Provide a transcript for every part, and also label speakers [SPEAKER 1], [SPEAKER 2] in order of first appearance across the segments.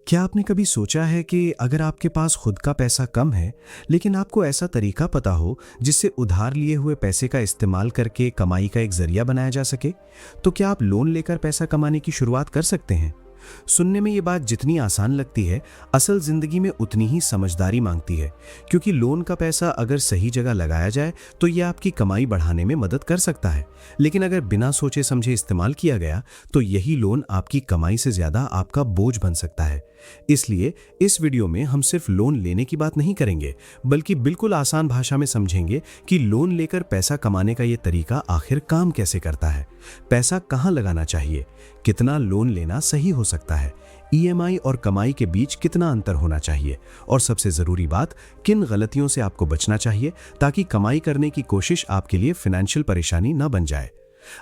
[SPEAKER 1] क्या आपने कभी सोचा है कि अगर आपके पास खुद का पैसा कम है, लेकिन आपको ऐसा तरीका पता हो जिससे उधार लिए हुए पैसे का इस्तेमाल करके कमाई का एक जरिया बनाया जा सके, तो क्या आप लोन लेकर पैसा कमाने की शुरुआत कर सकते हैं? सुनने में ये बात जितनी आसान लगती है, असल जिंदगी में उतनी ही समझदारी मांगती है, क्योंकि लोन का पैसा अगर सही जगह लगाया जाए तो ये आपकी कमाई बढ़ाने में मदद कर सकता है, लेकिन अगर बिना सोचे समझे इस्तेमाल किया गया तो यही लोन आपकी कमाई से ज्यादा आपका बोझ बन सकता है। इसलिए इस वीडियो में हम सिर्फ लोन लेने की बात नहीं करेंगे, बल्कि बिल्कुल आसान भाषा में समझेंगे कि लोन लेकर पैसा कमाने का ये तरीका आखिर काम कैसे करता है, पैसा कहाँ लगाना चाहिए, कितना लोन लेना सही हो सकता है, ईएमआई और कमाई के बीच कितना अंतर होना चाहिए, और सबसे जरूरी बात, किन गलतियों से आपको बचना चाहिए ताकि कमाई करने की कोशिश आपके लिए फाइनेंशियल परेशानी न बन जाए।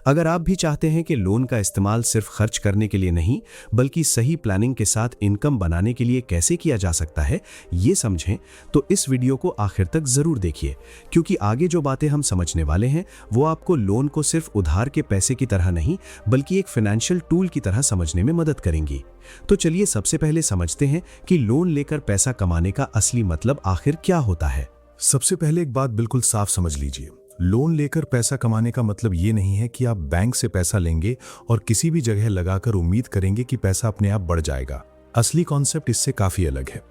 [SPEAKER 1] अगर आप भी चाहते हैं कि लोन का इस्तेमाल सिर्फ खर्च करने के लिए नहीं, बल्कि सही प्लानिंग के साथ इनकम बनाने के लिए कैसे किया जा सकता है, ये समझें, तो इस वीडियो को आखिर तक जरूर देखिए, क्योंकि आगे जो बातें हम समझने वाले हैं वो आपको लोन को सिर्फ उधार के पैसे की तरह नहीं, बल्कि एक फाइनेंशियल टूल की तरह समझने में मदद करेंगी। तो चलिए सबसे पहले समझते हैं कि लोन लेकर पैसा कमाने का असली मतलब आखिर क्या होता है।
[SPEAKER 2] सबसे पहले एक बात बिल्कुल साफ समझ लीजिए, लोन लेकर पैसा कमाने का मतलब ये नहीं है कि आप बैंक से पैसा लेंगे और किसी भी जगह लगाकर उम्मीद करेंगे कि पैसा अपने आप बढ़ जाएगा। असली कॉन्सेप्ट इससे काफी अलग है।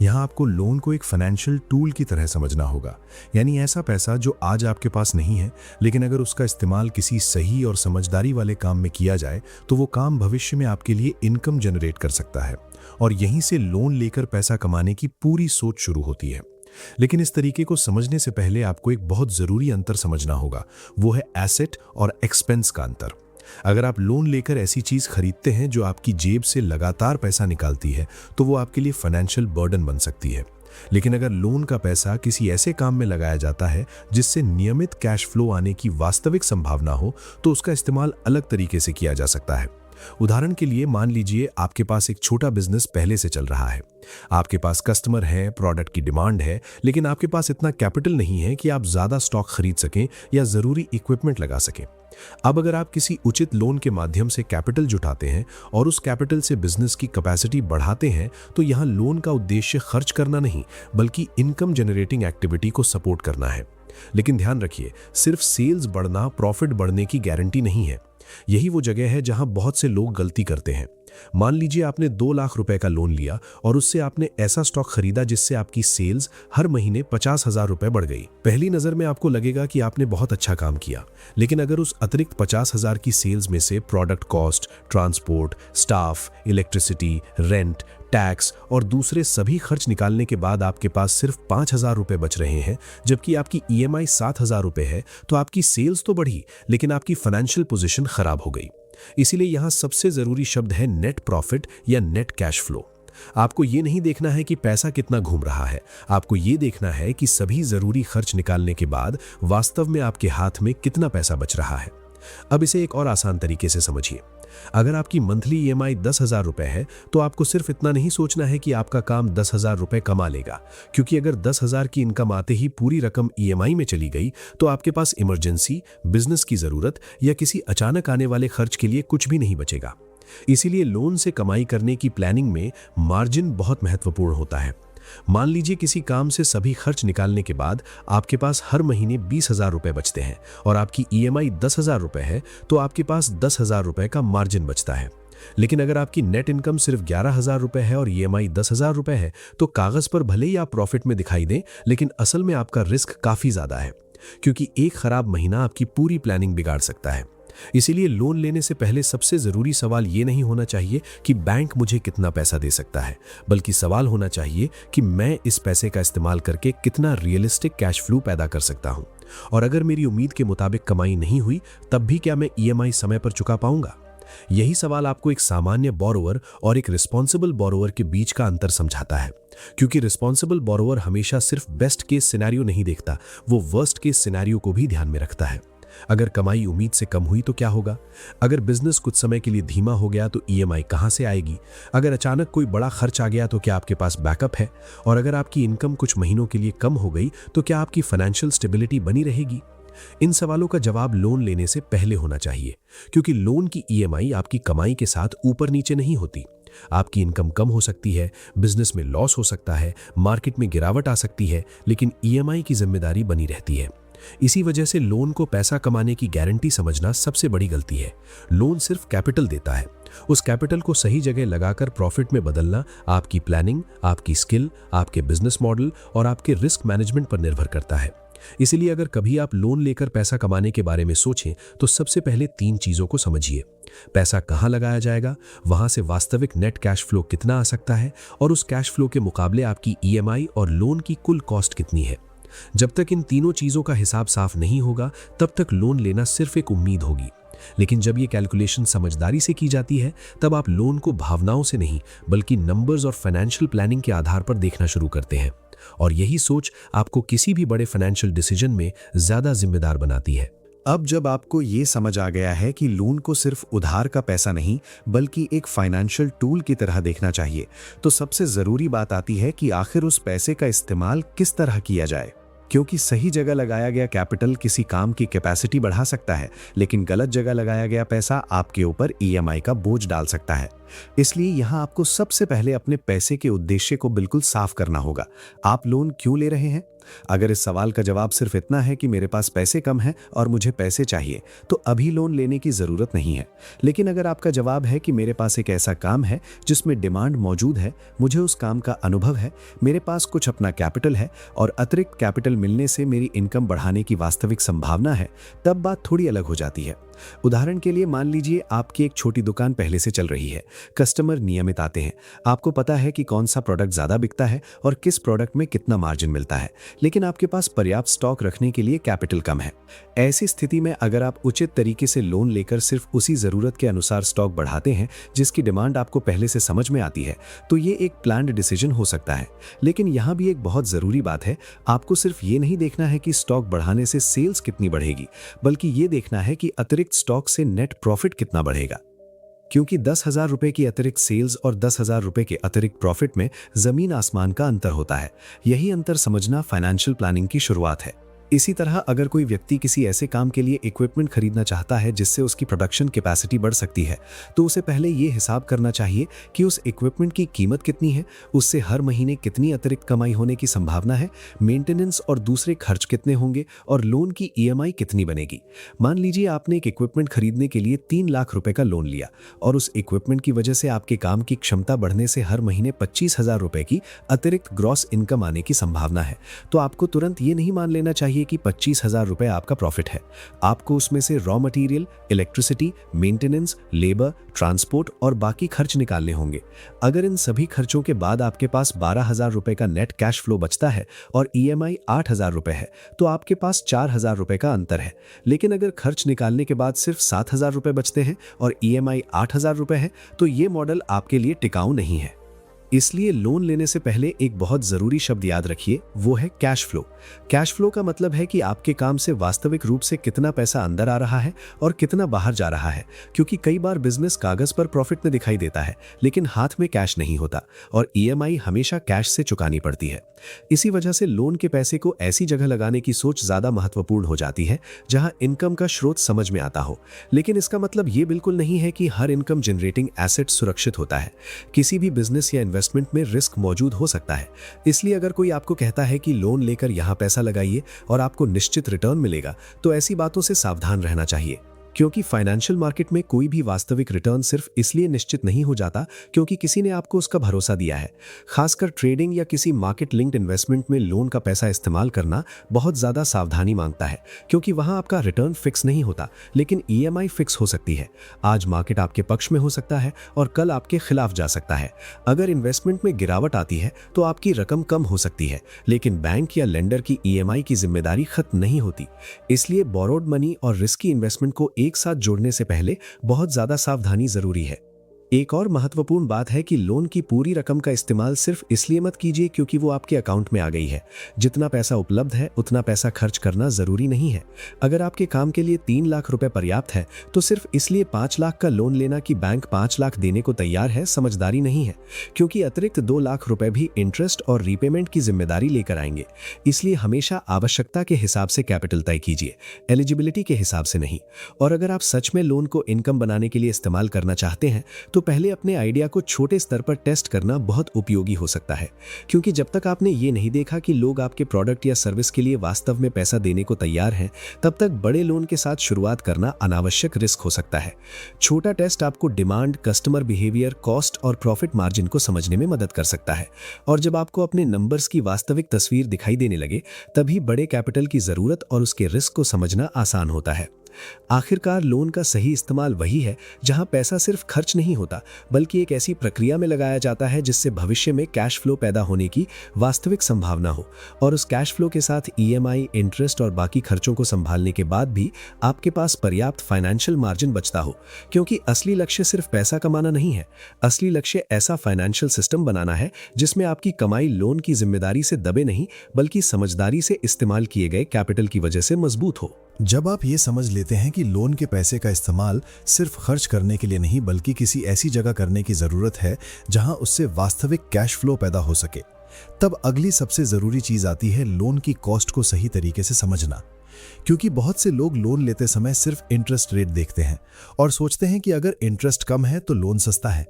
[SPEAKER 2] यहाँ आपको लोन को एक फाइनेंशियल टूल की तरह समझना होगा, यानी ऐसा पैसा जो आज आपके पास नहीं है, लेकिन अगर उसका इस्तेमाल किसी सही और समझदारी वाले काम में किया जाए तो वो काम भविष्य में आपके लिए इनकम जनरेट कर सकता है। और यहीं से लोन लेकर पैसा कमाने की पूरी सोच शुरू होती है। लेकिन इस तरीके को समझने से पहले आपको एक बहुत जरूरी अंतर समझना होगा, वो है एसेट और एक्सपेंस का अंतर। अगर आप लोन लेकर ऐसी चीज खरीदते हैं जो आपकी जेब से लगातार पैसा निकालती है, तो वो आपके लिए फाइनेंशियल बर्डन बन सकती है। लेकिन अगर लोन का पैसा किसी ऐसे काम में लगाया जाता है जिससे नियमित कैश फ्लो आने की वास्तविक संभावना हो, तो उसका इस्तेमाल अलग तरीके से किया जा सकता है। उदाहरण के लिए मान लीजिए आपके पास एक छोटा बिजनेस पहले से चल रहा है, आपके पास कस्टमर हैं, प्रोडक्ट की डिमांड है, लेकिन आपके पास इतना कैपिटल नहीं है कि आप ज्यादा स्टॉक खरीद सकें या जरूरी इक्विपमेंट लगा सकें। अब अगर आप किसी उचित लोन के माध्यम से कैपिटल जुटाते हैं और उस कैपिटल से बिजनेस की कैपेसिटी बढ़ाते हैं, तो यहाँ लोन का उद्देश्य खर्च करना नहीं, बल्कि इनकम जनरेटिंग एक्टिविटी को सपोर्ट करना है। लेकिन ध्यान रखिए, सिर्फ सेल्स बढ़ना प्रॉफिट बढ़ने की गारंटी नहीं है। यही वो जगह है जहां बहुत से लोग गलती करते हैं। मान लीजिए आपने 2 लाख रुपए का लोन लिया और उससे आपने ऐसा स्टॉक खरीदा जिससे आपकी सेल्स हर महीने 50,000 रुपए बढ़ गई। पहली नजर में आपको लगेगा कि आपने बहुत अच्छा काम किया, लेकिन अगर उस अतिरिक्त 50,000 की सेल्स में से product cost, transport, staff, electricity, rent, tax और दूसरे सभी खर्च निकालने के बाद आपके पास सिर्फ 5,000 रुपए बच रहे हैं, जबकि आपकी ईएमआई 7,000 रुपए है, तो आपकी सेल्स तो बढ़ी, लेकिन आपकी फाइनेंशियल पोजीशन खराब हो गई। इसीलिए यहां सबसे जरूरी शब्द है नेट प्रॉफिट या नेट कैश फ्लो। आपको ये नहीं देखना है कि पैसा कितना घूम रहा है, आपको ये देखना है कि सभी जरूरी खर्च निकालने के बाद वास्तव में आपके हाथ में कितना पैसा बच रहा है। अब इसे एक और आसान तरीके से समझिए। अगर आपकी मंथली ईएमआई 10,000 रुपए है, तो आपको सिर्फ इतना नहीं सोचना है कि आपका काम 10,000 रुपए कमा लेगा, क्योंकि अगर 10,000 की इनकम आते ही पूरी रकम ईएमआई में चली गई, तो आपके पास इमरजेंसी, बिजनेस की जरूरत या किसी अचानक आने वाले खर्च के लिए कुछ भी नहीं बचेगा। इसीलिए लोन से कमाई करने की प्लानिंग में मार्जिन बहुत महत्वपूर्ण होता है। मान लीजिए किसी काम से सभी खर्च निकालने के बाद आपके पास हर महीने 20,000 रुपए बचते हैं और आपकी ईएमआई 10,000 रुपए है, तो आपके पास 10,000 रुपए का मार्जिन बचता है। लेकिन अगर आपकी नेट इनकम सिर्फ 11,000 रुपए है और ईएमआई 10,000 रुपए है, तो कागज पर भले ही आप प्रॉफिट में दिखाई दें, लेकिन असल में आपका रिस्क काफी ज्यादा है, क्योंकि एक खराब महीना आपकी पूरी प्लानिंग बिगाड़ सकता है। इसीलिए लोन लेने से पहले सबसे जरूरी सवाल ये नहीं होना चाहिए कि बैंक मुझे कितना पैसा दे सकता है, बल्कि सवाल होना चाहिए कि मैं इस पैसे का इस्तेमाल करके कितना रियलिस्टिक कैश फ्लो पैदा कर सकता हूं, और अगर मेरी उम्मीद के मुताबिक कमाई नहीं हुई, तब भी क्या मैं ईएमआई समय पर चुका पाऊंगा। यही सवाल आपको एक सामान्य बोरोवर और एक रिस्पॉन्सिबल बोरोवर के बीच का अंतर समझाता है, क्योंकि रिस्पॉन्सिबल बोरोवर हमेशा सिर्फ बेस्ट केस सिनेरियो नहीं देखता, वो वर्स्ट केस सिनेरियो को भी ध्यान में रखता है। अगर कमाई उम्मीद से कम हुई तो क्या होगा? अगर बिजनेस कुछ समय के लिए धीमा हो गया तो ईएमआई कहां से आएगी? अगर अचानक कोई बड़ा खर्च आ गया तो क्या आपके पास बैकअप है? और अगर आपकी इनकम कुछ महीनों के लिए कम हो गई तो क्या आपकी फाइनेंशियल स्टेबिलिटी बनी रहेगी? इन सवालों का जवाब लोन लेने से पहले होना चाहिए, क्योंकि लोन की ईएमआई आपकी कमाई के साथ ऊपर नीचे नहीं होती।
[SPEAKER 3] आपकी इनकम कम हो सकती है, बिजनेस में लॉस हो सकता है, मार्केट में गिरावट आ सकती है, लेकिन ईएमआई की जिम्मेदारी बनी रहती है। इसी वजह से लोन को पैसा कमाने की गारंटी समझना सबसे बड़ी गलती है। लोन सिर्फ कैपिटल देता है। उस कैपिटल को सही जगह लगाकर प्रॉफिट में बदलना आपकी प्लानिंग, आपकी स्किल, आपके बिजनेस मॉडल और आपके रिस्क मैनेजमेंट पर निर्भर करता है। इसीलिए अगर कभी आप लोन लेकर पैसा कमाने के बारे में सोचें तो सबसे पहले 3 चीजों को समझिए। पैसा कहाँ लगाया जाएगा, वहां से वास्तविक नेट कैश फ्लो कितना आ सकता है और उस कैश फ्लो के मुकाबले आपकी ईएमआई और लोन की कुल कॉस्ट कितनी है। जब तक इन तीनों चीजों का हिसाब साफ नहीं होगा तब तक लोन लेना सिर्फ एक उम्मीद होगी। लेकिन जब ये कैलकुलेशन समझदारी से की जाती है तब आप लोन को भावनाओं से नहीं बल्कि नंबर्स और फाइनेंशियल प्लानिंग के आधार पर देखना शुरू करते हैं। और यही सोच आपको किसी भी बड़े फाइनेंशियल डिसीजन में ज्यादा जिम्मेदार बनाती है।
[SPEAKER 1] अब जब आपको ये समझ आ गया है कि लोन को सिर्फ उधार का पैसा नहीं बल्कि एक फाइनेंशियल टूल की तरह देखना चाहिए, तो सबसे जरूरी बात आती है कि आखिर उस पैसे का इस्तेमाल किस तरह किया जाए। क्योंकि सही जगह लगाया गया कैपिटल किसी काम की कैपेसिटी बढ़ा सकता है, लेकिन गलत जगह लगाया गया पैसा आपके ऊपर ईएमआई का बोझ डाल सकता है। इसलिए यहां आपको सबसे पहले अपने पैसे के उद्देश्य को बिल्कुल साफ करना होगा। आप लोन क्यों ले रहे हैं? अगर इस सवाल का जवाब सिर्फ इतना है कि मेरे पास पैसे कम हैं और मुझे पैसे चाहिए, तो अभी लोन लेने की जरूरत नहीं है। लेकिन अगर आपका जवाब है कि मेरे पास एक ऐसा काम है जिसमें डिमांड मौजूद है, मुझे उस काम का अनुभव है, मेरे पास कुछ अपना कैपिटल है और अतिरिक्त कैपिटल मिलने से मेरी इनकम बढ़ाने की वास्तविक संभावना है, तब बात थोड़ी अलग हो जाती है। उदाहरण के लिए मान लीजिए आपकी एक छोटी दुकान पहले से चल रही है, कस्टमर नियमित आते हैं, आपको पता है कि कौन सा प्रोडक्ट ज्यादा बिकता है और किस प्रोडक्ट में कितना मार्जिन मिलता है, लेकिन आपके पास पर्याप्त स्टॉक रखने के लिए कैपिटल कम है। ऐसी स्थिति में अगर आप उचित तरीके से लोन लेकर सिर्फ उसी जरूरत के अनुसार स्टॉक बढ़ाते हैं जिसकी डिमांड आपको पहले से समझ में आती है, तो ये एक प्लान्ड डिसीजन हो सकता है। लेकिन यहां भी एक बहुत जरूरी बात है, आपको सिर्फ ये नहीं देखना है कि स्टॉक बढ़ाने से सेल्स कितनी बढ़ेगी, बल्कि ये देखना है कि अतिरिक्त स्टॉक से नेट प्रॉफिट कितना बढ़ेगा। क्योंकि 10,000 रुपए की अतिरिक्त सेल्स और 10,000 रुपए के अतिरिक्त प्रॉफिट में जमीन आसमान का अंतर होता है। यही अंतर समझना फाइनेंशियल प्लानिंग की शुरुआत है। इसी तरह अगर कोई व्यक्ति किसी ऐसे काम के लिए इक्विपमेंट खरीदना चाहता है जिससे उसकी प्रोडक्शन कैपेसिटी बढ़ सकती है, तो उसे पहले ये हिसाब करना चाहिए कि उस इक्विपमेंट की कीमत कितनी है, उससे हर महीने कितनी अतिरिक्त कमाई होने की संभावना है, मेंटेनेंस और दूसरे खर्च कितने होंगे और लोन की ईएमआई कितनी बनेगी। मान लीजिए आपने एक इक्विपमेंट खरीदने के लिए 3 लाख रुपए का लोन लिया और उस इक्विपमेंट की वजह से आपके काम की क्षमता बढ़ने से हर महीने 25,000 रुपए की अतिरिक्त ग्रॉस इनकम आने की संभावना है। तो आपको तुरंत ये नहीं मान लेना चाहिए कि 25,000 रुपए आपका प्रॉफिट है। आपको उसमें से raw material, electricity, maintenance, labour, transport और बाकी खर्च निकालने होंगे। अगर इन सभी खर्चों के बाद आपके पास 12,000 रुपए का नेट कैश फ्लो बचता है और ईएमआई 8,000 रुपए है, तो आपके पास 4,000 रुपए का अंतर है। लेकिन अगर खर्च निकालने के बाद सिर्फ 7,000 रुपए बचते हैं और ईएमआई 8,000 रुपए है, तो ये मॉडल आपके लिए टिकाऊ नहीं है। इसलिए लोन लेने से पहले एक बहुत जरूरी शब्द याद रखिए, वो है कैश फ्लो। कैश फ्लो का मतलब है कि आपके काम से वास्तविक रूप से कितना पैसा अंदर आ रहा है और कितना बाहर जा रहा है। क्योंकि कई बार बिजनेस कागज पर प्रॉफिट में दिखाई देता है, लेकिन हाथ में कैश नहीं होता और ईएमआई हमेशा कैश से चुकानी पड़ती है। इसी वजह से लोन के पैसे को ऐसी जगह लगाने की सोच ज्यादा महत्वपूर्ण हो जाती है जहां इनकम का स्रोत समझ में आता हो। लेकिन इसका मतलब ये बिल्कुल नहीं है कि हर इनकम जनरेटिंग एसेट सुरक्षित होता है। किसी भी बिजनेस या इन्वेस्टमेंट में रिस्क मौजूद हो सकता है। इसलिए अगर कोई आपको कहता है कि लोन लेकर यहां पैसा लगाइए और आपको निश्चित रिटर्न मिलेगा, तो ऐसी बातों से सावधान रहना चाहिए। क्योंकि फाइनेंशियल मार्केट में कोई भी वास्तविक रिटर्न सिर्फ इसलिए निश्चित नहीं हो जाता क्योंकि किसी ने आपको उसका भरोसा दिया है। खासकर ट्रेडिंग या किसी मार्केट लिंक्ड इन्वेस्टमेंट में लोन का पैसा इस्तेमाल करना बहुत ज्यादा सावधानी मांगता है, क्योंकि वहां आपका रिटर्न फिक्स नहीं होता, लेकिन ईएमआई फिक्स हो सकती है। आज मार्केट आपके पक्ष में हो सकता है और कल आपके खिलाफ जा सकता है। अगर इन्वेस्टमेंट में गिरावट आती है तो आपकी रकम कम हो सकती है, लेकिन बैंक या लेंडर की ईएमआई की जिम्मेदारी खत्म नहीं होती। इसलिए बोरोड मनी और रिस्की इन्वेस्टमेंट को एक साथ जोड़ने से पहले बहुत ज्यादा सावधानी जरूरी है। एक और महत्वपूर्ण बात है कि लोन की पूरी रकम का इस्तेमाल सिर्फ इसलिए मत कीजिए क्योंकि वो आपके अकाउंट में आ गई है। जितना पैसा उपलब्ध है उतना पैसा खर्च करना जरूरी नहीं है। अगर आपके काम के लिए 3 लाख रुपए पर्याप्त है, तो सिर्फ इसलिए 5 लाख का लोन लेना कि बैंक 5 लाख देने को तैयार है समझदारी नहीं है, क्योंकि अतिरिक्त 2 लाख रुपए भी इंटरेस्ट और रीपेमेंट की जिम्मेदारी लेकर आएंगे। इसलिए हमेशा आवश्यकता के हिसाब से कैपिटल तय कीजिए, एलिजिबिलिटी के हिसाब से नहीं। और अगर आप सच में लोन को इनकम बनाने के लिए इस्तेमाल करना चाहते हैं तो
[SPEAKER 3] पहले अपने आइडिया को छोटे स्तर पर टेस्ट करना बहुत उपयोगी हो सकता है, क्योंकि जब तक आपने ये नहीं देखा कि लोग आपके प्रोडक्ट या सर्विस के लिए वास्तव में पैसा देने को तैयार हैं, तब तक बड़े लोन के साथ शुरुआत करना अनावश्यक रिस्क हो सकता है। छोटा टेस्ट आपको डिमांड, कस्टमर बिहेवियर, कॉस्ट और प्रॉफिट मार्जिन को समझने में मदद कर सकता है, और जब आपको अपने नंबर्स की वास्तविक तस्वीर दिखाई देने लगे, तभी बड़े कैपिटल की जरूरत और उसके रिस्क को समझना आसान होता है। आखिरकार लोन का सही इस्तेमाल वही है जहां पैसा सिर्फ खर्च नहीं होता, बल्कि एक ऐसी प्रक्रिया में लगाया जाता है जिससे भविष्य में कैश फ्लो पैदा होने की वास्तविक संभावना हो, और उस कैश फ्लो के साथ ईएमआई, इंटरेस्ट और बाकी खर्चों को संभालने के बाद भी आपके पास पर्याप्त फाइनेंशियल मार्जिन बचता हो। क्योंकि असली लक्ष्य सिर्फ पैसा कमाना नहीं है, असली लक्ष्य ऐसा फाइनेंशियल सिस्टम बनाना है जिसमें आपकी कमाई लोन की जिम्मेदारी से दबे नहीं, बल्कि समझदारी से इस्तेमाल किए गए कैपिटल की वजह से मजबूत हो।
[SPEAKER 2] जब आप ये समझ लेते हैं कि लोन के पैसे का इस्तेमाल सिर्फ खर्च करने के लिए नहीं बल्कि किसी ऐसी जगह करने की ज़रूरत है जहां उससे वास्तविक कैश फ्लो पैदा हो सके, तब अगली सबसे ज़रूरी चीज़ आती है लोन की कॉस्ट को सही तरीके से समझना। क्योंकि बहुत से लोग लोन लेते समय सिर्फ इंटरेस्ट रेट देखते हैं और सोचते हैं कि अगर इंटरेस्ट कम है तो लोन सस्ता है,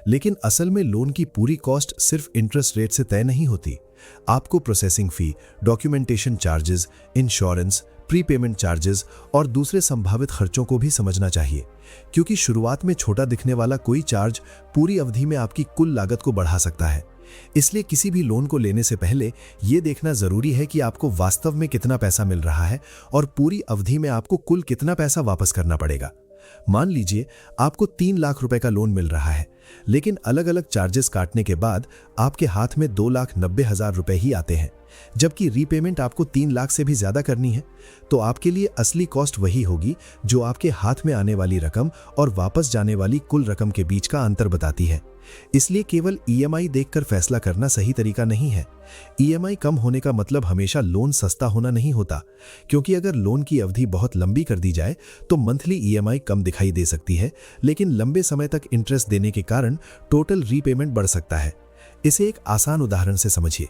[SPEAKER 2] लेकिन असल में लोन की पूरी कॉस्ट सिर्फ इंटरेस्ट रेट से तय नहीं होती। आपको processing fee, documentation charges, insurance, prepayment charges और दूसरे संभावित खर्चों को भी समझना चाहिए, क्योंकि शुरुआत में छोटा दिखने वाला कोई चार्ज पूरी अवधि में आपकी कुल लागत को बढ़ा सकता है। इसलिए किसी भी लोन को लेने से पहले यह देखना जरूरी है कि आपको वास्तव में कितना पैसा मिल रहा है और पूरी अवधि में आपको कुल कितना पैसा वापस करना पड़ेगा। मान लीजिए आपको 3 लाख रुपए का लोन मिल रहा है, लेकिन अलग अलग चार्जेस काटने के बाद आपके हाथ में 2,90,000 रुपए ही आते हैं, जबकि रीपेमेंट आपको 3 लाख से भी ज्यादा करनी है। तो आपके लिए असली कॉस्ट वही होगी जो आपके हाथ में आने वाली रकम और वापस जाने वाली कुल रकम के बीच का अंतर बताती है। इसलिए केवल ईएमआई देखकर फैसला करना सही तरीका नहीं है। ईएमआई कम होने का मतलब हमेशा लोन सस्ता होना नहीं होता, क्योंकि अगर लोन की अवधि बहुत लंबी कर दी जाए तो मंथली ईएमआई कम दिखाई दे सकती है, लेकिन लंबे समय तक इंटरेस्ट देने के कारण टोटल रीपेमेंट बढ़ सकता है। इसे एक आसान उदाहरण से समझिए।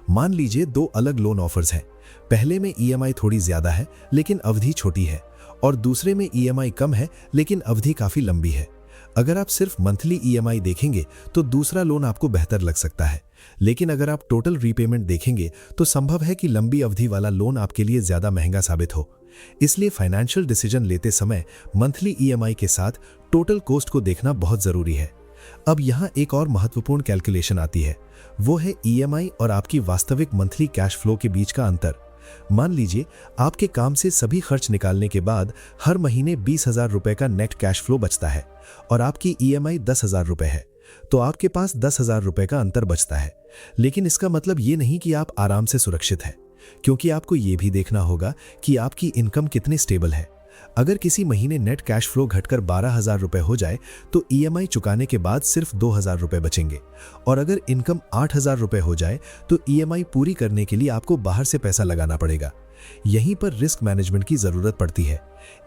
[SPEAKER 2] मान लीजिए 2 अलग लोन ऑफर्स हैं। पहले में ईएमआई थोड़ी ज्यादा है लेकिन अवधि छोटी है, और दूसरे में ईएमआई कम है लेकिन अवधि काफी लंबी है। अगर आप सिर्फ मंथली ईएमआई देखेंगे तो दूसरा लोन आपको बेहतर लग सकता है, लेकिन अगर आप टोटल रीपेमेंट देखेंगे तो संभव है कि लंबी अवधि वाला लोन आपके लिए ज्यादा महंगा साबित हो। इसलिए फाइनेंशियल डिसीजन लेते समय मंथली ईएमआई के साथ टोटल कॉस्ट को देखना बहुत जरूरी है। अब यहाँ एक और महत्वपूर्ण कैलकुलेशन आती है, वो है ईएमआई और आपकी वास्तविक मंथली कैश फ्लो के बीच का अंतर। मान लीजिए आपके काम से सभी खर्च निकालने के बाद हर महीने 20,000 रुपए का नेट कैश फ्लो बचता है और आपकी ईएमआई 10,000 रुपए है, तो आपके पास 10,000 रुपए का अंतर बचता है। लेकिन इसका मतलब ये नहीं कि आप आराम से सुरक्षित हैं, क्योंकि आपको ये भी देखना होगा कि आपकी इनकम कितनी स्टेबल है। अगर किसी महीने नेट कैश फ्लो घटकर 12,000 रुपए हो जाए तो ईएमआई चुकाने के बाद सिर्फ 2,000 रुपए बचेंगे, और अगर इनकम 8,000 रुपए हो जाए तो ईएमआई पूरी करने के लिए आपको बाहर से पैसा लगाना पड़ेगा। यहीं पर रिस्क मैनेजमेंट की जरूरत पड़ती है।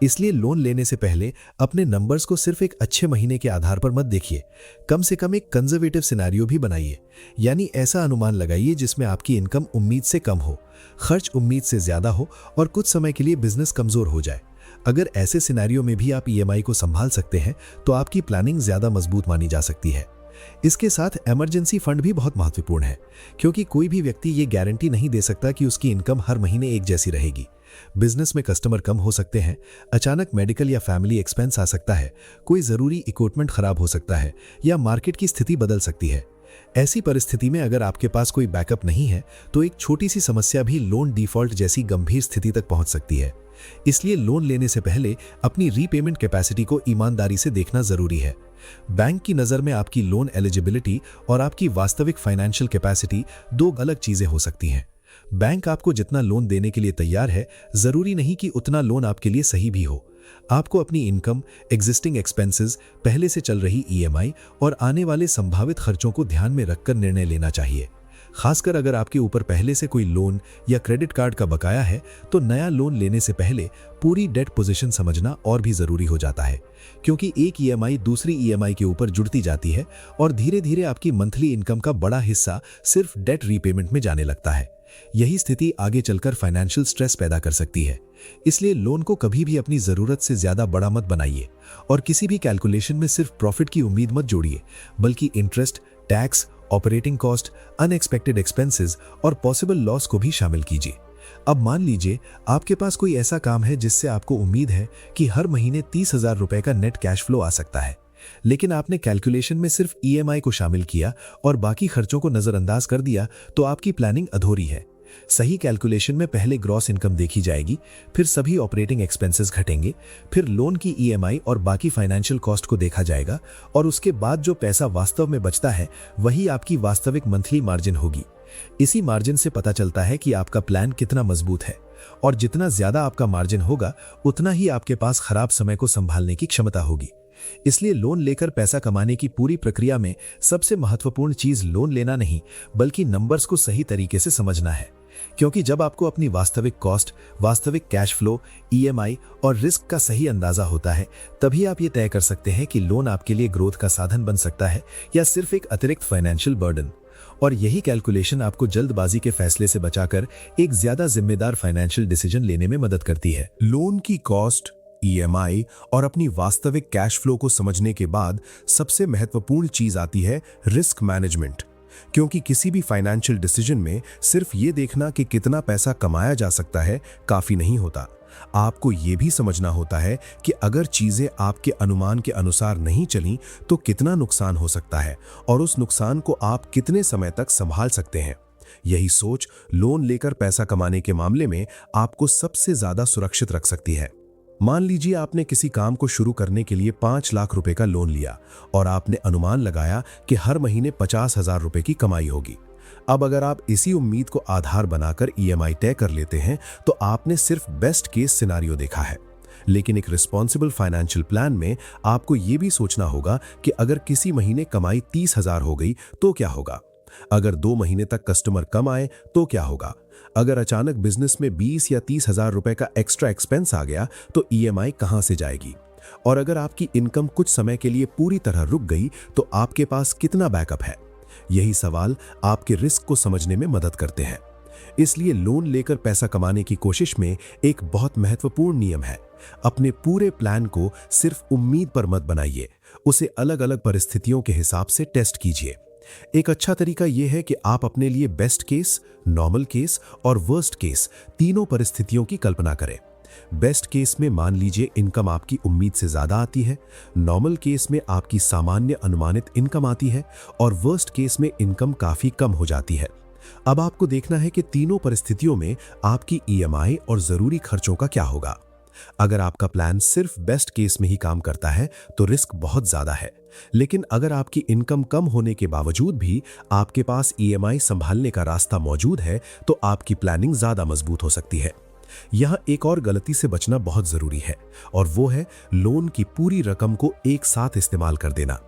[SPEAKER 2] इसलिए लोन लेने से पहले अपने नंबर्स को सिर्फ एक अच्छे महीने के आधार पर मत देखिए, कम से कम एक कंजर्वेटिव सिनेरियो भी बनाइए, यानी ऐसा अनुमान लगाइए जिसमें आपकी इनकम उम्मीद से कम हो, खर्च उम्मीद से ज्यादा हो और कुछ समय के लिए बिजनेस कमजोर हो जाए। अगर ऐसे सिनेरियो में भी आप ईएमआई को संभाल सकते हैं तो आपकी प्लानिंग ज्यादा मजबूत मानी जा सकती है। इसके साथ इमरजेंसी फंड भी बहुत महत्वपूर्ण है, क्योंकि कोई भी व्यक्ति ये गारंटी नहीं दे सकता कि उसकी इनकम हर महीने एक जैसी रहेगी। बिजनेस में कस्टमर कम हो सकते हैं, अचानक मेडिकल या फैमिली एक्सपेंस आ सकता है, कोई जरूरी इक्विपमेंट खराब हो सकता है या मार्केट की स्थिति बदल सकती है। ऐसी परिस्थिति में अगर आपके पास कोई बैकअप नहीं है तो एक छोटी सी समस्या भी लोन डिफॉल्ट जैसी गंभीर स्थिति तक पहुंच सकती है। इसलिए लोन लेने से पहले अपनी रीपेमेंट कैपेसिटी को ईमानदारी से देखना जरूरी है। बैंक की नजर में आपकी लोन एलिजिबिलिटी और आपकी वास्तविक फाइनेंशियल कैपेसिटी 2 अलग चीजें हो सकती हैं। बैंक आपको जितना लोन देने के लिए तैयार है, जरूरी नहीं कि उतना लोन आपके लिए सही भी हो। आपको अपनी इनकम, एग्जिस्टिंग एक्सपेंसेस, पहले से चल रही ईएमआई और आने वाले संभावित खर्चों को ध्यान में रखकर निर्णय लेना चाहिए। खासकर अगर आपके ऊपर पहले से कोई लोन या क्रेडिट कार्ड का बकाया है तो नया लोन लेने से पहले पूरी डेट पोजीशन समझना और भी जरूरी हो जाता है, क्योंकि एक ईएमआई दूसरी ईएमआई के ऊपर जुड़ती जाती है और धीरे धीरे आपकी मंथली इनकम का बड़ा हिस्सा सिर्फ डेट रीपेमेंट में जाने लगता है।
[SPEAKER 3] यही स्थिति आगे चलकर फाइनेंशियल स्ट्रेस पैदा कर सकती है। इसलिए लोन को कभी भी अपनी जरूरत से ज्यादा बड़ा मत बनाइए और किसी भी कैलकुलेशन में सिर्फ प्रॉफिट की उम्मीद मत जोड़िए, बल्कि interest, tax, operating cost, unexpected expenses और पॉसिबल लॉस को भी शामिल कीजिए। अब मान लीजिए आपके पास कोई ऐसा काम है जिससे आपको उम्मीद है कि हर महीने 30,000 रुपए का नेट कैश फ्लो आ सकता है, लेकिन आपने कैलकुलेशन में सिर्फ ईएमआई को शामिल किया और बाकी खर्चों को नजरअंदाज कर दिया, तो आपकी प्लानिंग अधूरी है। सही कैलकुलेशन में पहले ग्रॉस इनकम देखी जाएगी, फिर सभी ऑपरेटिंग एक्सपेंसेस घटेंगे, फिर लोन की ईएमआई और बाकी फाइनेंशियल कॉस्ट को देखा जाएगा और उसके बाद जो पैसा वास्तव में बचता है वही आपकी वास्तविक मंथली मार्जिन होगी। इसी मार्जिन से पता चलता है कि आपका प्लान कितना मजबूत है, और जितना ज्यादा आपका मार्जिन होगा उतना ही आपके पास खराब समय को संभालने की क्षमता होगी। इसलिए लोन लेकर पैसा कमाने की पूरी प्रक्रिया में सबसे महत्वपूर्ण चीज लोन लेना नहीं, बल्कि नंबर्स को सही तरीके से समझना है। क्योंकि जब आपको अपनी वास्तविक कॉस्ट, वास्तविक कैश फ्लो, ईएमआई और रिस्क का सही अंदाजा होता है, तभी आप ये तय कर सकते हैं कि लोन आपके लिए ग्रोथ का साधन बन सकता है या सिर्फ एक अतिरिक्त फाइनेंशियल बर्डन। और यही कैलकुलेशन आपको जल्दबाजी के फैसले से बचाकर एक ज्यादा जिम्मेदार फाइनेंशियल डिसीजन लेने में मदद करती है।
[SPEAKER 2] लोन की कॉस्ट, ईएमआई और अपनी वास्तविक कैश फ्लो को समझने के बाद सबसे महत्वपूर्ण चीज आती है रिस्क मैनेजमेंट। क्योंकि किसी भी फाइनेंशियल डिसीजन में सिर्फ ये देखना कि कितना पैसा कमाया जा सकता है काफी नहीं होता। आपको ये भी समझना होता है कि अगर चीजें आपके अनुमान के अनुसार नहीं चलीं तो कितना नुकसान हो सकता है और उस नुकसान को आप कितने समय तक संभाल सकते हैं। यही सोच लोन लेकर पैसा कमाने के मामले में आपको सबसे ज्यादा सुरक्षित रख सकती है। मान लीजिए आपने किसी काम को शुरू करने के लिए 5 लाख रुपए का लोन लिया और आपने अनुमान लगाया कि हर महीने 50,000 रुपए की कमाई होगी। अब अगर आप इसी उम्मीद को आधार बनाकर ईएमआई तय कर लेते हैं तो आपने सिर्फ बेस्ट केस सिनेरियो देखा है। लेकिन एक रिस्पॉन्सिबल फाइनेंशियल प्लान में आपको यह भी सोचना होगा कि अगर किसी महीने कमाई 30,000 हो गई तो क्या होगा, अगर 2 महीने तक कस्टमर कम आए तो क्या होगा, अगर अचानक बिजनेस में 20 या 30,000 रुपए का एक्स्ट्रा एक्सपेंस आ गया तो ईएमआई कहां से जाएगी, और अगर आपकी इनकम कुछ समय के लिए पूरी तरह रुक गई तो आपके पास कितना बैकअप है। यही सवाल आपके रिस्क को समझने में मदद करते हैं। इसलिए लोन लेकर पैसा कमाने की कोशिश में एक बहुत महत्वपूर्ण नियम है, अपने पूरे प्लान को सिर्फ उम्मीद पर मत बनाइए, उसे अलग अलग परिस्थितियों के हिसाब से टेस्ट कीजिए। एक अच्छा तरीका यह है कि आप अपने लिए बेस्ट केस, नॉर्मल केस और वर्स्ट केस तीनों परिस्थितियों की कल्पना करें। बेस्ट केस में मान लीजिए इनकम आपकी उम्मीद से ज्यादा आती है, नॉर्मल केस में आपकी सामान्य अनुमानित इनकम आती है और वर्स्ट केस में इनकम काफी कम हो जाती है। अब आपको देखना है कि तीनों परिस्थितियों में आपकी ईएमआई और जरूरी खर्चों का क्या होगा। अगर आपका प्लान सिर्फ बेस्ट केस में ही काम करता है तो रिस्क बहुत ज्यादा है, लेकिन अगर आपकी इनकम कम होने के बावजूद भी आपके पास ईएमआई संभालने का रास्ता मौजूद है तो आपकी प्लानिंग ज्यादा मजबूत हो सकती है। यहां एक और गलती से बचना बहुत जरूरी है और वो है लोन की पूरी रकम को एक साथ इस्तेमाल कर देना।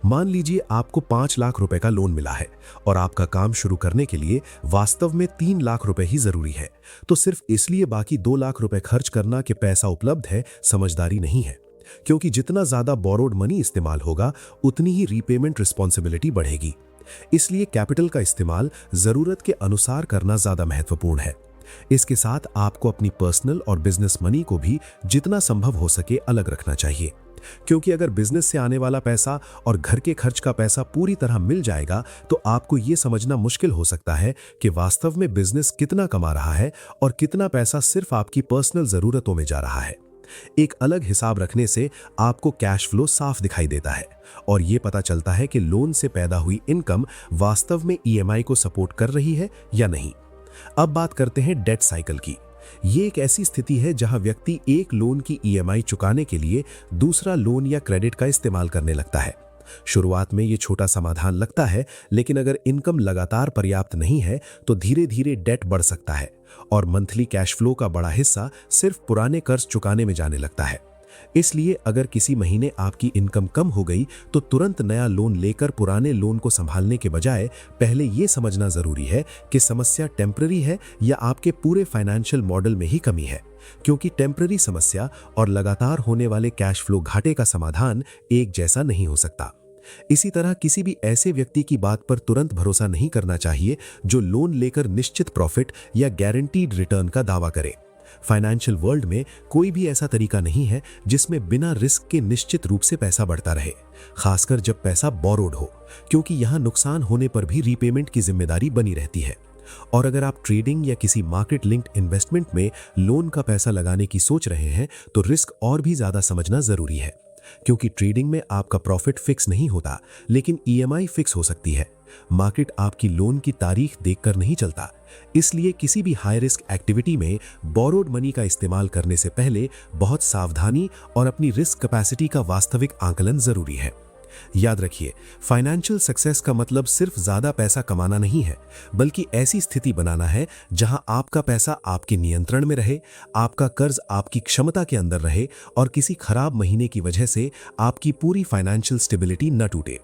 [SPEAKER 2] मान लीजिए आपको 5 लाख रुपए का लोन मिला है और आपका काम शुरू करने के लिए वास्तव में 3 लाख रुपए ही जरूरी है, तो सिर्फ इसलिए बाकी 2 लाख रुपए खर्च करना कि पैसा उपलब्ध है समझदारी नहीं है। क्योंकि जितना ज्यादा बोरोड मनी इस्तेमाल होगा उतनी ही रीपेमेंट रिस्पॉन्सिबिलिटी बढ़ेगी। इसलिए कैपिटल का इस्तेमाल जरूरत के अनुसार करना ज्यादा महत्वपूर्ण है। इसके साथ आपको अपनी पर्सनल और बिजनेस मनी को भी जितना संभव हो सके अलग रखना चाहिए, क्योंकि अगर बिजनेस से आने वाला पैसा और घर के खर्च का पैसा पूरी तरह मिल जाएगा तो आपको यह समझना मुश्किल हो सकता है कि वास्तव में बिजनेस कितना कमा रहा है और कितना पैसा सिर्फ आपकी पर्सनल जरूरतों में जा रहा है। एक अलग हिसाब रखने से आपको कैश फ्लो साफ दिखाई देता है और यह पता चलता है कि लोन से पैदा हुई इनकम वास्तव में ईएमआई को सपोर्ट कर रही है या नहीं। अब बात करते हैं डेट साइकिल की। ये एक ऐसी स्थिति है जहां व्यक्ति एक लोन की ईएमआई चुकाने के लिए दूसरा लोन या क्रेडिट का इस्तेमाल करने लगता है। शुरुआत में ये छोटा समाधान लगता है, लेकिन अगर इनकम लगातार पर्याप्त नहीं है तो धीरे धीरे डेट बढ़ सकता है और मंथली कैश फ्लो का बड़ा हिस्सा सिर्फ पुराने कर्ज चुकाने में जाने लगता है। इसलिए अगर किसी महीने आपकी इनकम कम हो गई तो तुरंत नया लोन लेकर पुराने लोन को संभालने के बजाय पहले यह समझना जरूरी है कि समस्या टेम्पररी है या आपके पूरे फाइनेंशियल मॉडल में ही कमी है, क्योंकि टेम्पररी समस्या और लगातार होने वाले कैश फ्लो घाटे का समाधान एक जैसा नहीं हो सकता।
[SPEAKER 3] इसी तरह किसी भी ऐसे व्यक्ति की बात पर तुरंत भरोसा नहीं करना चाहिए जो लोन लेकर निश्चित प्रॉफिट या गारंटीड रिटर्न का दावा करे। फाइनेंशियल वर्ल्ड में कोई भी ऐसा तरीका नहीं है जिसमें बिना रिस्क के निश्चित रूप से पैसा बढ़ता रहे, खासकर जब पैसा बोरोड हो, क्योंकि यहां नुकसान होने पर भी रीपेमेंट की जिम्मेदारी बनी रहती है। और अगर आप ट्रेडिंग या किसी मार्केट लिंक्ड इन्वेस्टमेंट में लोन का पैसा लगाने की सोच रहे हैं तो रिस्क और भी ज्यादा समझना जरूरी है, क्योंकि ट्रेडिंग में आपका प्रॉफिट फिक्स नहीं होता, लेकिन ईएमआई फिक्स हो सकती है। मार्केट आपकी लोन की तारीख देखकर नहीं चलता, इसलिए किसी भी हाई रिस्क एक्टिविटी में बोरोड मनी का इस्तेमाल करने से पहले बहुत सावधानी और अपनी रिस्क कैपेसिटी का वास्तविक आकलन जरूरी है। याद रखिए, फाइनेंशियल सक्सेस का मतलब सिर्फ ज्यादा पैसा कमाना नहीं है, बल्कि ऐसी स्थिति बनाना है जहां आपका पैसा आपके नियंत्रण में रहे, आपका कर्ज आपकी क्षमता के अंदर रहे और किसी खराब महीने की वजह से आपकी पूरी फाइनेंशियल स्टेबिलिटी न टूटे।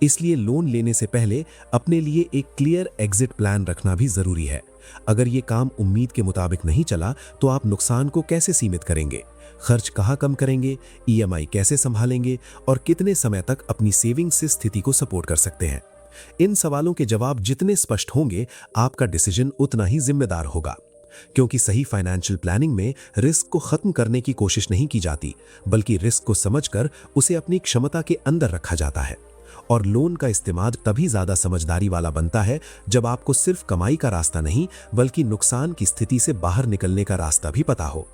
[SPEAKER 3] इसलिए लोन लेने से पहले अपने लिए एक क्लियर एग्जिट प्लान रखना भी जरूरी है। अगर ये काम उम्मीद के मुताबिक नहीं चला तो आप नुकसान को कैसे सीमित करेंगे, खर्च कहाँ कम करेंगे, ईएमआई कैसे संभालेंगे और कितने समय तक अपनी सेविंग से स्थिति को सपोर्ट कर सकते हैं। इन सवालों के जवाब जितने स्पष्ट होंगे, आपका डिसीजन उतना ही जिम्मेदार होगा, क्योंकि सही फाइनेंशियल प्लानिंग में रिस्क को खत्म करने की कोशिश नहीं की जाती, बल्कि रिस्क को समझकर उसे अपनी क्षमता के अंदर रखा जाता है। और लोन का इस्तेमाल तभी ज्यादा समझदारी वाला बनता है जब आपको सिर्फ कमाई का रास्ता नहीं, बल्कि नुकसान की स्थिति से बाहर निकलने का रास्ता भी पता हो।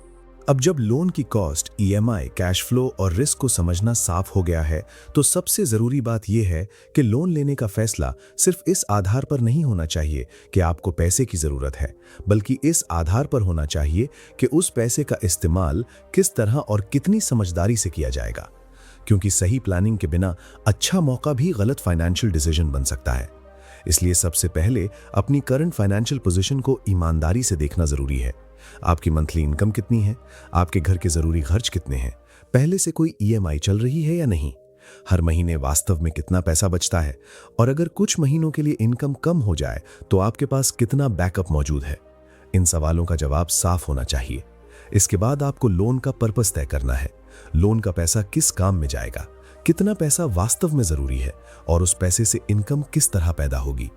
[SPEAKER 1] अब जब लोन की कॉस्ट, ईएमआई, कैश फ्लो और रिस्क को समझना साफ हो गया है, तो सबसे जरूरी बात यह है कि लोन लेने का फैसला सिर्फ इस आधार पर नहीं होना चाहिए कि आपको पैसे की जरूरत है, बल्कि इस आधार पर होना चाहिए कि उस पैसे का इस्तेमाल किस तरह और कितनी समझदारी से किया जाएगा। क्योंकि सही प्लानिंग के बिना अच्छा मौका भी गलत फाइनेंशियल डिसीजन बन सकता है। इसलिए सबसे पहले अपनी करंट फाइनेंशियल पोजीशन को ईमानदारी से देखना जरूरी है। आपकी मंथली इनकम कितनी है, आपके घर के जरूरी खर्च कितने हैं, पहले से कोई ईएमआई चल रही है या नहीं, हर महीने वास्तव में कितना पैसा बचता है, और अगर कुछ महीनों के लिए इनकम कम हो जाए तो आपके पास कितना बैकअप मौजूद है। इन सवालों का जवाब साफ होना चाहिए। इसके बाद आपको लोन का पर्पस तय करना है। लोन का पैसा किस काम में जाएगा, कितना पैसा वास्तव में जरूरी है और उस पैसे से इनकम किस तरह पैदा होगी।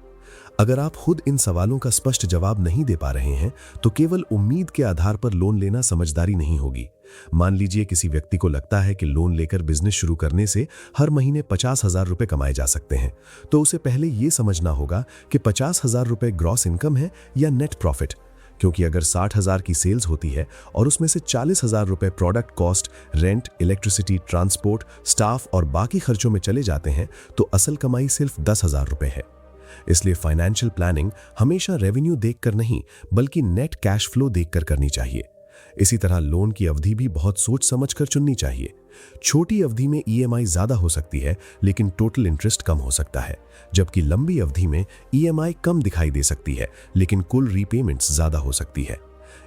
[SPEAKER 1] अगर आप खुद इन सवालों का स्पष्ट जवाब नहीं दे पा रहे हैं तो केवल उम्मीद के आधार पर लोन लेना समझदारी नहीं होगी। मान लीजिए किसी व्यक्ति को लगता है कि लोन लेकर बिजनेस शुरू करने से हर महीने 50,000 रुपए कमाए जा सकते हैं, तो उसे पहले यह समझना होगा कि 50,000 रुपए ग्रॉस इनकम है या नेट प्रॉफिट। क्योंकि अगर 60,000 की सेल्स होती है और उसमें से 40,000 रुपए product cost, rent, electricity, transport, staff और बाकी खर्चों में चले जाते हैं, तो असल कमाई सिर्फ 10,000 रुपए है। इसलिए फाइनेंशियल प्लानिंग हमेशा रेवेन्यू देखकर नहीं, बल्कि नेट कैश फ्लो देखकर करनी चाहिए। इसी तरह लोन की अवधि भी बहुत सोच समझकर चुननी चाहिए। छोटी अवधि में ईएमआई ज्यादा हो सकती है, लेकिन टोटल इंटरेस्ट कम हो सकता है, जबकि लंबी अवधि में ईएमआई कम दिखाई दे सकती है, लेकिन कुल रीपेमेंट्स ज्यादा हो सकती है।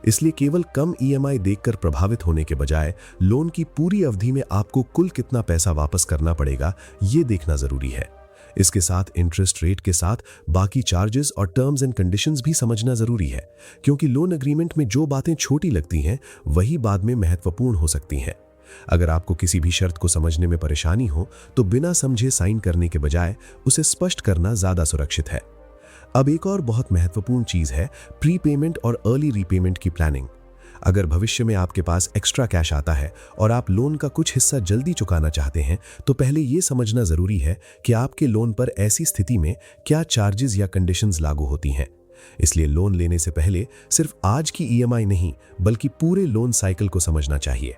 [SPEAKER 1] इसलिए केवल कम ईएमआई देखकर प्रभावित होने के बजाय लोन की पूरी अवधि में आपको कुल कितना पैसा वापस करना पड़ेगा, ये देखना जरूरी है। इसके साथ इंटरेस्ट रेट के साथ बाकी चार्जेस और टर्म्स एंड कंडीशंस भी समझना जरूरी है, क्योंकि लोन एग्रीमेंट में जो बातें छोटी लगती हैं वही बाद में महत्वपूर्ण हो सकती हैं। अगर आपको किसी भी शर्त को समझने में परेशानी हो तो बिना समझे साइन करने के बजाय उसे स्पष्ट करना ज्यादा सुरक्षित है। अब एक और बहुत महत्वपूर्ण चीज है प्रीपेमेंट और अर्ली रीपेमेंट की प्लानिंग। अगर भविष्य में आपके पास एक्स्ट्रा कैश आता है और आप लोन का कुछ हिस्सा जल्दी चुकाना चाहते हैं, तो पहले यह समझना जरूरी है कि आपके लोन पर ऐसी स्थिति में क्या चार्जेस या कंडीशंस लागू होती हैं। इसलिए लोन लेने से पहले सिर्फ आज की ईएमआई नहीं, बल्कि पूरे लोन साइकिल को समझना चाहिए।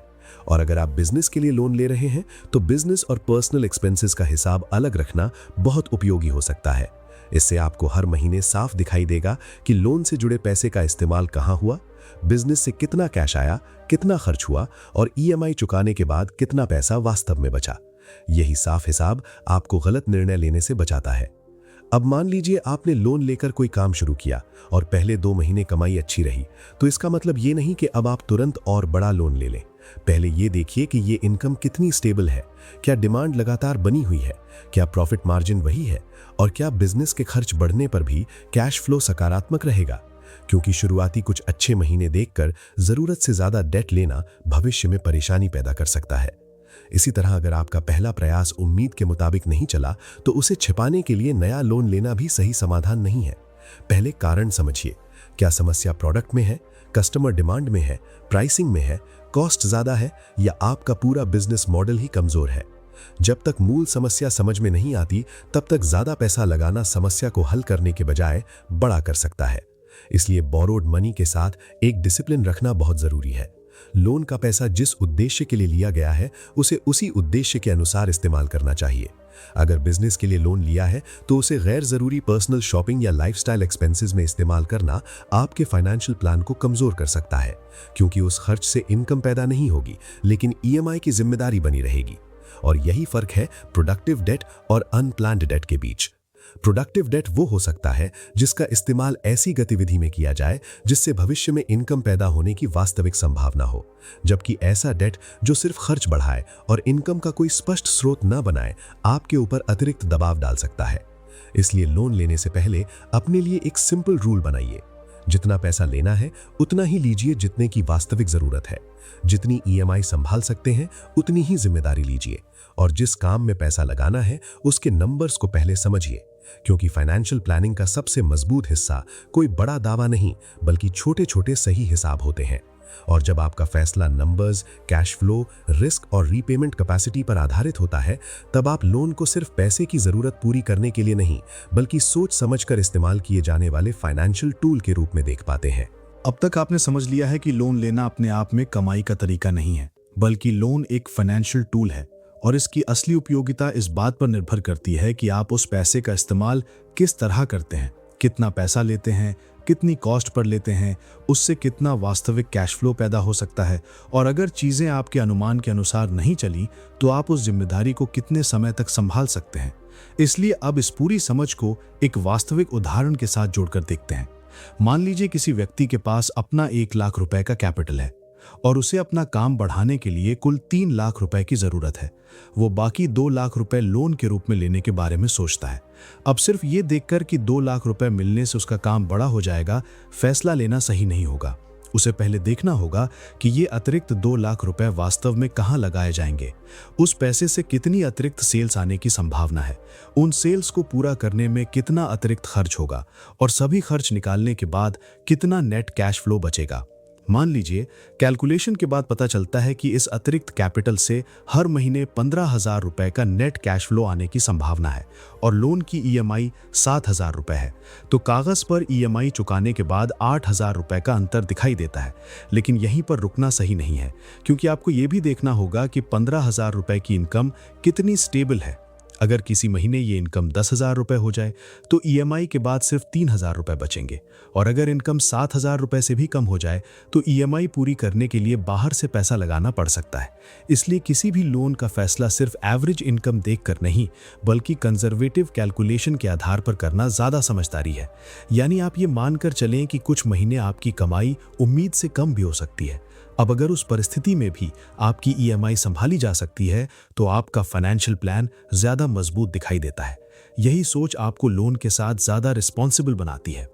[SPEAKER 1] और अगर आप बिजनेस के लिए लोन ले रहे हैं तो बिजनेस और पर्सनल एक्सपेंसेस का हिसाब अलग रखना बहुत उपयोगी हो सकता है। इससे आपको हर महीने साफ दिखाई देगा कि लोन से जुड़े पैसे का इस्तेमाल कहाँ हुआ, बिजनेस से कितना कैश आया, कितना खर्च हुआ और ईएमआई चुकाने के बाद कितना पैसा वास्तव में बचा। यही साफ हिसाब आपको गलत निर्णय लेने से बचाता है। अब मान लीजिए आपने लोन लेकर कोई काम शुरू किया और पहले 2 महीने कमाई अच्छी रही, तो इसका मतलब ये नहीं कि अब आप तुरंत और बड़ा लोन ले लें। पहले ये देखिए कि ये इनकम कितनी स्टेबल है, क्या डिमांड लगातार बनी हुई है, क्या प्रॉफिट मार्जिन वही है और क्या बिजनेस के खर्च बढ़ने पर भी कैश फ्लो सकारात्मक रहेगा। क्योंकि शुरुआती कुछ अच्छे महीने देखकर जरूरत से ज्यादा डेट लेना भविष्य में परेशानी पैदा कर सकता है।
[SPEAKER 3] इसी तरह अगर आपका पहला प्रयास उम्मीद के मुताबिक नहीं चला तो उसे छिपाने के लिए नया लोन लेना भी सही समाधान नहीं है। पहले कारण समझिए, क्या समस्या प्रोडक्ट में है, कस्टमर डिमांड में है, प्राइसिंग में है, कॉस्ट ज्यादा है या आपका पूरा बिजनेस मॉडल ही कमजोर है। जब तक मूल समस्या समझ में नहीं आती तब तक ज्यादा पैसा लगाना समस्या को हल करने के बजाय बड़ा कर सकता है। इसलिए बोरोड मनी के साथ एक डिसिप्लिन रखना बहुत जरूरी है। लोन का पैसा जिस उद्देश्य के लिए लिया गया है उसे उसी उद्देश्य के अनुसार इस्तेमाल करना चाहिए। अगर बिजनेस के लिए लोन लिया है तो उसे गैर जरूरी पर्सनल शॉपिंग या लाइफस्टाइल एक्सपेंसेस में इस्तेमाल करना आपके फाइनेंशियल प्लान को कमजोर कर सकता है, क्योंकि उस खर्च से इनकम पैदा नहीं होगी लेकिन ईएमआई की जिम्मेदारी बनी रहेगी। और यही फर्क है प्रोडक्टिव डेट और अनप्लान्ड डेट के बीच। प्रोडक्टिव डेट वो हो सकता है जिसका इस्तेमाल ऐसी गतिविधि में किया जाए जिससे भविष्य में इनकम पैदा होने की वास्तविक संभावना हो, जबकि ऐसा डेट जो सिर्फ खर्च बढ़ाए और इनकम का कोई स्पष्ट स्रोत न बनाए आपके ऊपर अतिरिक्त दबाव डाल सकता है। इसलिए लोन लेने से पहले अपने लिए एक सिंपल रूल बनाइए, जितना पैसा लेना है उतना ही लीजिए जितने की वास्तविक जरूरत है। जितनी ईएमआई संभाल सकते हैं उतनी ही जिम्मेदारी लीजिए, और जिस काम में पैसा लगाना है उसके नंबर्स को पहले समझिए, क्योंकि फाइनेंशियल प्लानिंग का सबसे मजबूत हिस्सा कोई बड़ा दावा नहीं बल्कि छोटे छोटे सही हिसाब होते हैं। और जब आपका फैसला नंबर्स, कैश फ्लो, रिस्क और रीपेमेंट कैपेसिटी पर आधारित होता है तब आप लोन को सिर्फ पैसे की जरूरत पूरी करने के लिए नहीं बल्कि सोच समझकर इस्तेमाल किए जाने वाले फाइनेंशियल टूल के रूप में देख पाते हैं।
[SPEAKER 4] अब तक आपने समझ लिया है कि लोन लेना अपने आप में कमाई का तरीका नहीं है, बल्कि लोन एक फाइनेंशियल टूल है और इसकी असली उपयोगिता इस बात पर निर्भर करती है कि आप उस पैसे का इस्तेमाल किस तरह करते हैं, कितना पैसा लेते हैं, कितनी कॉस्ट पर लेते हैं, उससे कितना वास्तविक कैश फ्लो पैदा हो सकता है, और अगर चीज़ें आपके अनुमान के अनुसार नहीं चली तो आप उस जिम्मेदारी को कितने समय तक संभाल सकते हैं। इसलिए अब इस पूरी समझ को एक वास्तविक उदाहरण के साथ जोड़कर देखते हैं। मान लीजिए किसी व्यक्ति के पास अपना 1 लाख रुपए का कैपिटल है और उसे अपना काम बढ़ाने के लिए कुल 3 लाख रुपए की जरूरत है। वो बाकी 2 लाख रुपए लोन के रूप में लेने के बारे में सोचता है। अब सिर्फ ये देखकर कि 2 लाख रुपए मिलने से उसका काम बड़ा हो जाएगा, फैसला लेना सही नहीं होगा। उसे पहले देखना होगा कि ये अतिरिक्त 2 लाख रुपए वास्तव में कहाँ लगाए जाएंगे, उस पैसे से कितनी अतिरिक्त सेल्स आने की संभावना है, उन सेल्स को पूरा करने में कितना अतिरिक्त खर्च होगा और सभी खर्च निकालने के बाद कितना नेट कैश फ्लो बचेगा। मान लीजिए कैलकुलेशन के बाद पता चलता है कि इस अतिरिक्त कैपिटल से हर महीने 15,000 रुपए का नेट कैश फ्लो आने की संभावना है और लोन की ईएमआई 7,000 रुपए है, तो कागज पर ईएमआई चुकाने के बाद 8,000 रुपए का अंतर दिखाई देता है। लेकिन यहीं पर रुकना सही नहीं है, क्योंकि आपको ये भी देखना होगा कि 15,000 रुपए की इनकम कितनी स्टेबल है। अगर किसी महीने ये इनकम 10,000 रुपए हो जाए तो ईएमआई के बाद सिर्फ 3,000 रुपए बचेंगे, और अगर इनकम 7,000 रुपए से भी कम हो जाए तो ईएमआई पूरी करने के लिए बाहर से पैसा लगाना पड़ सकता है। इसलिए किसी भी लोन का फैसला सिर्फ एवरेज इनकम देखकर नहीं बल्कि कंजर्वेटिव कैलकुलेशन के आधार पर करना ज्यादा समझदारी है। यानी आप ये मानकर चलें कि कुछ महीने आपकी कमाई उम्मीद से कम भी हो सकती है। अब अगर उस परिस्थिति में भी आपकी ईएमआई संभाली जा सकती है तो आपका फाइनेंशियल प्लान ज्यादा मजबूत दिखाई देता है। यही सोच आपको लोन के साथ ज्यादा रिस्पॉन्सिबल बनाती है।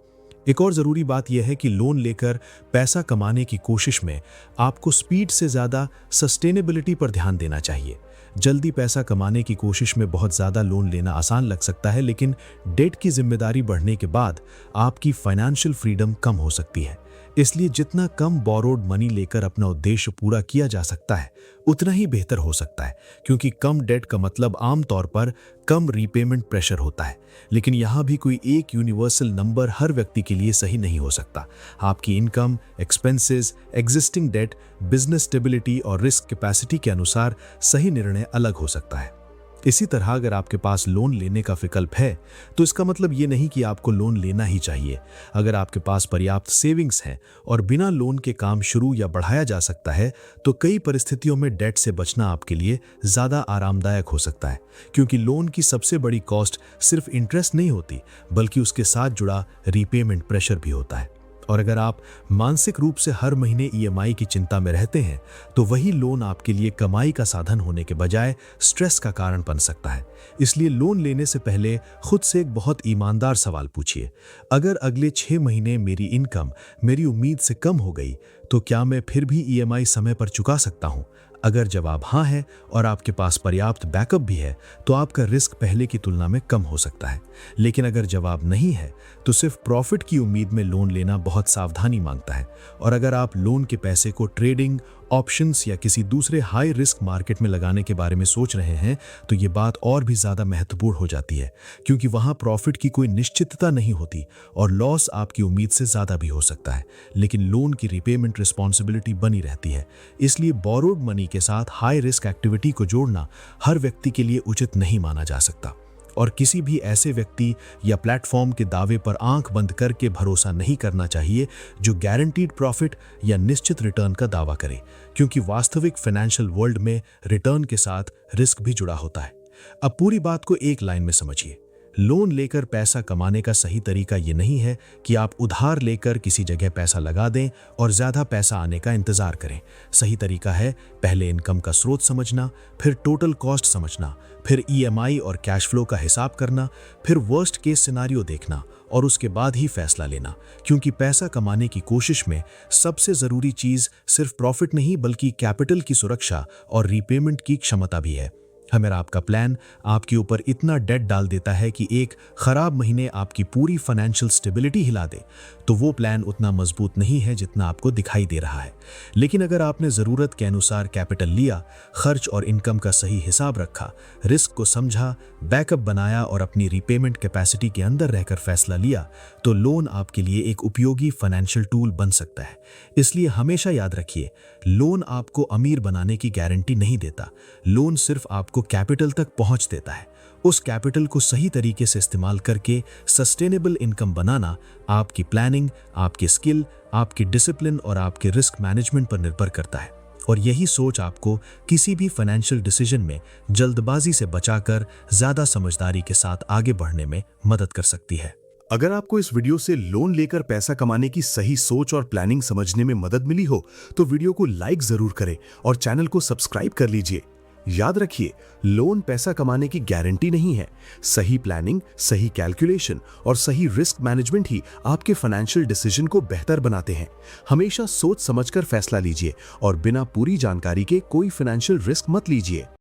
[SPEAKER 4] एक और जरूरी बात यह है कि लोन लेकर पैसा कमाने की कोशिश में आपको स्पीड से ज्यादा सस्टेनेबिलिटी पर ध्यान देना चाहिए। जल्दी पैसा कमाने की कोशिश में बहुत ज्यादा लोन लेना आसान लग सकता है, लेकिन डेट की जिम्मेदारी बढ़ने के बाद आपकी फाइनेंशियल फ्रीडम कम हो सकती है। इसलिए जितना कम बोरोड मनी लेकर अपना उद्देश्य पूरा किया जा सकता है उतना ही बेहतर हो सकता है, क्योंकि कम डेट का मतलब आमतौर पर कम रीपेमेंट प्रेशर होता है। लेकिन यहाँ भी कोई एक यूनिवर्सल नंबर हर व्यक्ति के लिए सही नहीं हो सकता। आपकी income, expenses, existing debt, business stability और रिस्क कैपेसिटी के अनुसार सही निर्णय अलग हो सकता है। इसी तरह अगर आपके पास लोन लेने का विकल्प है तो इसका मतलब ये नहीं कि आपको लोन लेना ही चाहिए। अगर आपके पास पर्याप्त सेविंग्स हैं और बिना लोन के काम शुरू या बढ़ाया जा सकता है तो कई परिस्थितियों में डेट से बचना आपके लिए ज़्यादा आरामदायक हो सकता है, क्योंकि लोन की सबसे बड़ी कॉस्ट सिर्फ इंटरेस्ट नहीं होती बल्कि उसके साथ जुड़ा रीपेमेंट प्रेशर भी होता है। और अगर आप मानसिक रूप से हर महीने ईएमआई की चिंता में रहते हैं तो वही लोन आपके लिए कमाई का साधन होने के बजाय स्ट्रेस का कारण बन सकता है। इसलिए लोन लेने से पहले खुद से एक बहुत ईमानदार सवाल पूछिए, अगर अगले 6 महीने मेरी इनकम मेरी उम्मीद से कम हो गई तो क्या मैं फिर भी ईएमआई समय पर चुका सकता हूँ? अगर जवाब हाँ है और आपके पास पर्याप्त बैकअप भी है तो आपका रिस्क पहले की तुलना में कम हो सकता है। लेकिन अगर जवाब नहीं है तो सिर्फ प्रॉफिट की उम्मीद में लोन लेना बहुत सावधानी मांगता है। और अगर आप लोन के पैसे को ट्रेडिंग, ऑप्शंस या किसी दूसरे हाई रिस्क मार्केट में लगाने के बारे में सोच रहे हैं तो ये बात और भी ज़्यादा महत्वपूर्ण हो जाती है, क्योंकि वहाँ प्रॉफिट की कोई निश्चितता नहीं होती और लॉस आपकी उम्मीद से ज़्यादा भी हो सकता है। लेकिन लोन की रीपेमेंट रिस्पॉन्सिबिलिटी बनी रहती है। इसलिए बोरोड मनी के साथ हाई रिस्क एक्टिविटी को जोड़ना हर व्यक्ति के लिए उचित नहीं माना जा सकता। और किसी भी ऐसे व्यक्ति या प्लेटफॉर्म के दावे पर आंख बंद करके भरोसा नहीं करना चाहिए जो गारंटीड प्रॉफिट या निश्चित रिटर्न का दावा करे, क्योंकि वास्तविक फाइनेंशियल वर्ल्ड में रिटर्न के साथ रिस्क भी जुड़ा होता है। अब पूरी बात को एक लाइन में समझिए। लोन लेकर पैसा कमाने का सही तरीका ये नहीं है कि आप उधार लेकर किसी जगह पैसा लगा दें और ज़्यादा पैसा आने का इंतज़ार करें। सही तरीका है पहले इनकम का स्रोत समझना, फिर टोटल कॉस्ट समझना, फिर EMI और कैश फ्लो का हिसाब करना, फिर वर्स्ट केस सिनारियो देखना और उसके बाद ही फैसला लेना। क्योंकि पैसा कमाने की कोशिश में सबसे ज़रूरी चीज़ सिर्फ प्रॉफिट नहीं बल्कि कैपिटल की सुरक्षा और रीपेमेंट की क्षमता भी है। हमें आपका प्लान आपके ऊपर इतना डेट डाल देता है कि एक खराब महीने आपकी पूरी फाइनेंशियल स्टेबिलिटी हिला दे, तो वो प्लान उतना मजबूत नहीं है जितना आपको दिखाई दे रहा है। लेकिन अगर आपने ज़रूरत के अनुसार कैपिटल लिया, खर्च और इनकम का सही हिसाब रखा, रिस्क को समझा, बैकअप बनाया और अपनी रीपेमेंट कैपेसिटी के अंदर रहकर फैसला लिया, तो लोन आपके लिए एक उपयोगी फाइनेंशियल टूल बन सकता है। इसलिए हमेशा याद रखिए, लोन आपको अमीर बनाने की गारंटी नहीं देता। लोन सिर्फ आपको कैपिटल तक पहुंच देता है। उस कैपिटल को सही तरीके से इस्तेमाल करके सस्टेनेबल इनकम बनाना आपकी प्लानिंग, आपके स्किल, आपकी डिसिप्लिन और आपके रिस्क मैनेजमेंट पर निर्भर करता है। और यही सोच आपको किसी भी फाइनेंशियल डिसीजन में जल्दबाजी से बचाकर ज़्यादा समझदारी के साथ आगे बढ़ने में मदद कर सकती है।
[SPEAKER 2] अगर आपको इस वीडियो से लोन लेकर पैसा कमाने की सही सोच और प्लानिंग समझने में मदद मिली हो तो वीडियो को लाइक जरूर करें और चैनल को सब्सक्राइब कर लीजिए। याद रखिए, लोन पैसा कमाने की गारंटी नहीं है। सही प्लानिंग, सही कैलकुलेशन और सही रिस्क मैनेजमेंट ही आपके फाइनेंशियल डिसीजन को बेहतर बनाते हैं। हमेशा सोच समझकर फैसला लीजिए और बिना पूरी जानकारी के कोई फाइनेंशियल रिस्क मत लीजिए।